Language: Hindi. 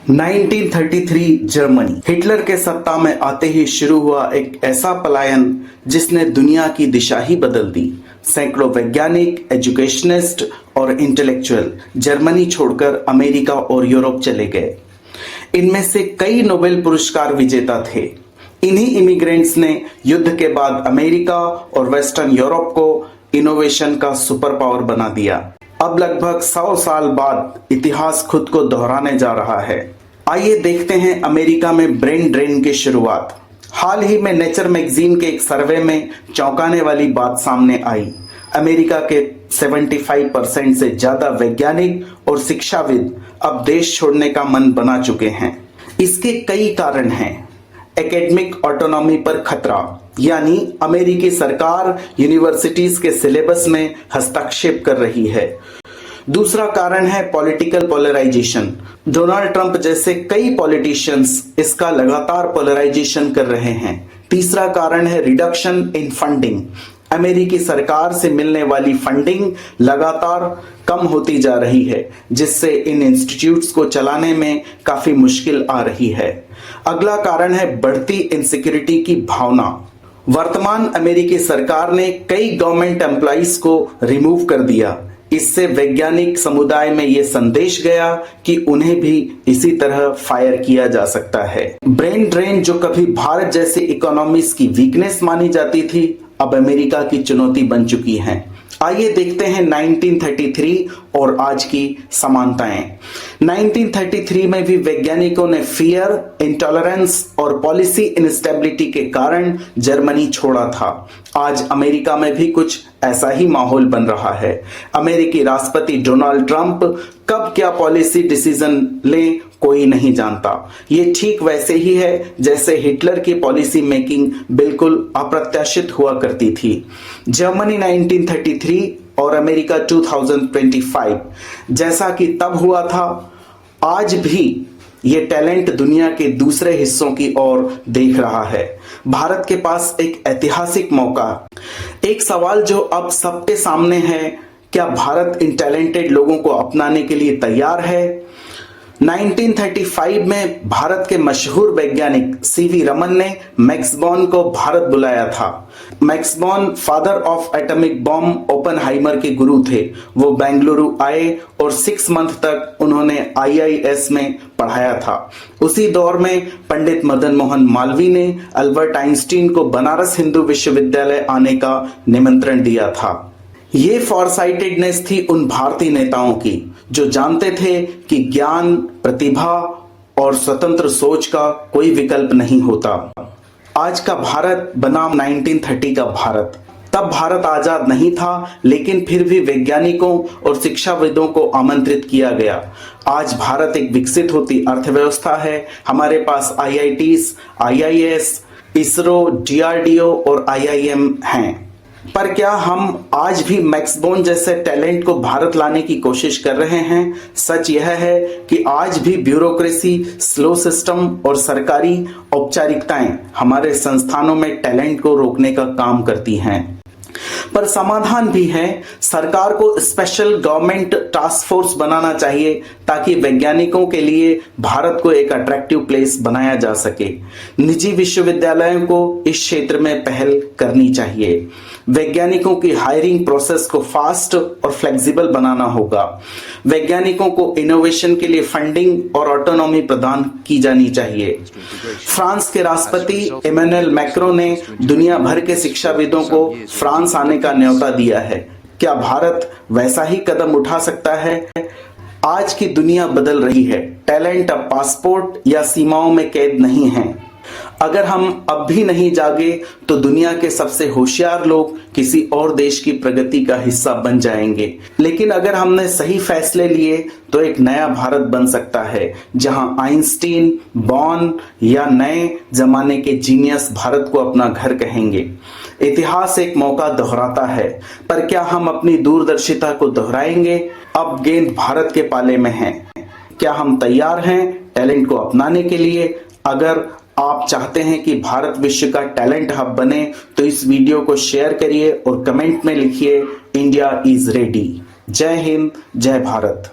1933 जर्मनी। हिटलर के सत्ता में आते ही शुरू हुआ एक ऐसा पलायन जिसने दुनिया की दिशा ही बदल दी। सैकड़ों वैज्ञानिक, एजुकेशनिस्ट और इंटेलेक्चुअल जर्मनी छोड़कर अमेरिका और यूरोप चले गए। इनमें से कई नोबेल पुरस्कार विजेता थे। इन्हीं इमिग्रेंट्स ने युद्ध के बाद अमेरिका और वेस्टर्न यूरोप को इनोवेशन का सुपर पावर बना दिया। अब लगभग 100 साल बाद इतिहास खुद को दोहराने जा रहा है। आइए देखते हैं अमेरिका में ब्रेन ड्रेन की शुरुआत। हाल ही में नेचर मैगजीन के एक सर्वे में चौंकाने वाली बात सामने आई। अमेरिका के 75% से ज्यादा वैज्ञानिक और शिक्षाविद अब देश छोड़ने का मन बना चुके हैं। इसके कई कारण हैं। एकेडमिक ऑटोनॉमी पर खतरा, यानी अमेरिकी सरकार यूनिवर्सिटीज के सिलेबस में हस्तक्षेप कर रही है। दूसरा कारण है पॉलिटिकल पोलराइजेशन। डोनाल्ड ट्रंप जैसे कई पॉलिटिशियंस इसका लगातार पोलराइजेशन कर रहे हैं। तीसरा कारण है रिडक्शन इन फंडिंग। अमेरिकी सरकार से मिलने वाली फंडिंग लगातार कम होती जा रही है, जिससे इन इंस्टीट्यूट्स को चलाने में काफी मुश्किल आ रही है। अगला कारण है बढ़ती इनसिक्योरिटी की भावना। वर्तमान अमेरिकी सरकार ने कई गवर्नमेंट एम्प्लॉइज को रिमूव कर दिया। इससे वैज्ञानिक समुदाय में यह संदेश गया कि उन्हें भी इसी तरह फायर किया जा सकता है। ब्रेन ड्रेन, जो कभी भारत जैसी इकोनॉमीज की वीकनेस मानी जाती थी, अब अमेरिका की चुनौती बन चुकी हैं। आइए देखते हैं 1933 और आज की समानताएं। 1933 में भी वैज्ञानिकों ने फियर, इंटॉलरेंस और पॉलिसी इनस्टेबिलिटी के कारण जर्मनी छोड़ा था। आज अमेरिका में भी कुछ ऐसा ही माहौल बन रहा है। अमेरिकी राष्ट्रपति डोनाल्ड ट्रंप कब क्या पॉलिसी डिसीजन ले कोई नहीं जानता। ये ठीक वैसे ही है जैसे हिटलर की पॉलिसी मेकिंग बिल्कुल अप्रत्याशित हुआ करती थी। जर्मनी 1933 और अमेरिका 2025 जैसा कि तब हुआ था, आज भी ये टैलेंट दुनिया के दूसरे हिस्सों की ओर देख रहा है। भारत के पास एक ऐतिहासिक मौका। एक सवाल जो अब सबके सामने है, क्या भारत इन टैलेंटेड लोगों को अपनाने के लिए तैयार है? 1935 में भारत के मशहूर वैज्ञानिक सीवी रमन ने मैक्स बॉर्न को भारत बुलाया था। Max born father of atomic bomb Oppenheimer के गुरु थे। वो बेंगलुरु आए और 6 मंथ तक उन्होंने IIS में पढ़ाया था। उसी दौर में पंडित मदन मोहन मालवीय ने अल्बर्ट आइंस्टीन को बनारस हिंदू विश्वविद्यालय आने का निमंत्रण दिया था। ये फॉरसाइटेडनेस थी उन भारतीय नेताओं की जो जानते थे कि ज्ञान, प्रतिभा और स्वतंत्र सोच का कोई विकल्प नहीं होता। आज का भारत बनाम 1930 का भारत। तब भारत आजाद नहीं था, लेकिन फिर भी वैज्ञानिकों और शिक्षाविदों को आमंत्रित किया गया। आज भारत एक विकसित होती अर्थव्यवस्था है। हमारे पास IITs, IIS, इसरो, DRDO और IIM हैं। पर क्या हम आज भी मैक्स बॉर्न जैसे टैलेंट को भारत लाने की कोशिश कर रहे हैं? सच यह है कि आज भी ब्यूरोक्रेसी, स्लो सिस्टम और सरकारी औपचारिकताएं हमारे संस्थानों में टैलेंट को रोकने का काम करती हैं। पर समाधान भी है। सरकार को स्पेशल गवर्नमेंट टास्क फोर्स बनाना चाहिए ताकि वैज्ञानिकों के लिए भारत को एक अट्रैक्टिव प्लेस बनाया जा सके। निजी विश्वविद्यालयों को इस क्षेत्र में पहल करनी चाहिए। वैज्ञानिकों की हायरिंग प्रोसेस को फास्ट और फ्लेक्सिबल बनाना होगा। वैज्ञानिकों को इनोवेशन के लिए फंडिंग और ऑटोनॉमी प्रदान की जानी चाहिए। फ्रांस के राष्ट्रपति इमैनुअल मैक्रों ने दुनिया भर के शिक्षाविदों को फ्रांस आने का न्योता दिया है। क्या भारत वैसा ही कदम उठा सकता है? आज की दुनिया बदल रही है। टैलेंट अब पासपोर्ट या सीमाओं में कैद नहीं है। अगर हम अब भी नहीं जागे तो दुनिया के सबसे होशियार लोग किसी और देश की प्रगति का हिस्सा बन जाएंगे। लेकिन अगर हमने सही फैसले लिए तो एक नया भारत बन सकता है, जहां आइंस्टीन, बॉर्न या नए जमाने के जीनियस भारत को अपना घर कहेंगे। इतिहास एक मौका दोहराता है, पर क्या हम अपनी दूरदर्शिता को दोहराएंगे? अब गेंद भारत के पाले में है। क्या हम तैयार हैं टैलेंट को अपनाने के लिए? अगर आप चाहते हैं कि भारत विश्व का टैलेंट हब बने तो इस वीडियो को शेयर करिए और कमेंट में लिखिए इंडिया इज रेडी। जय हिंद, जय भारत।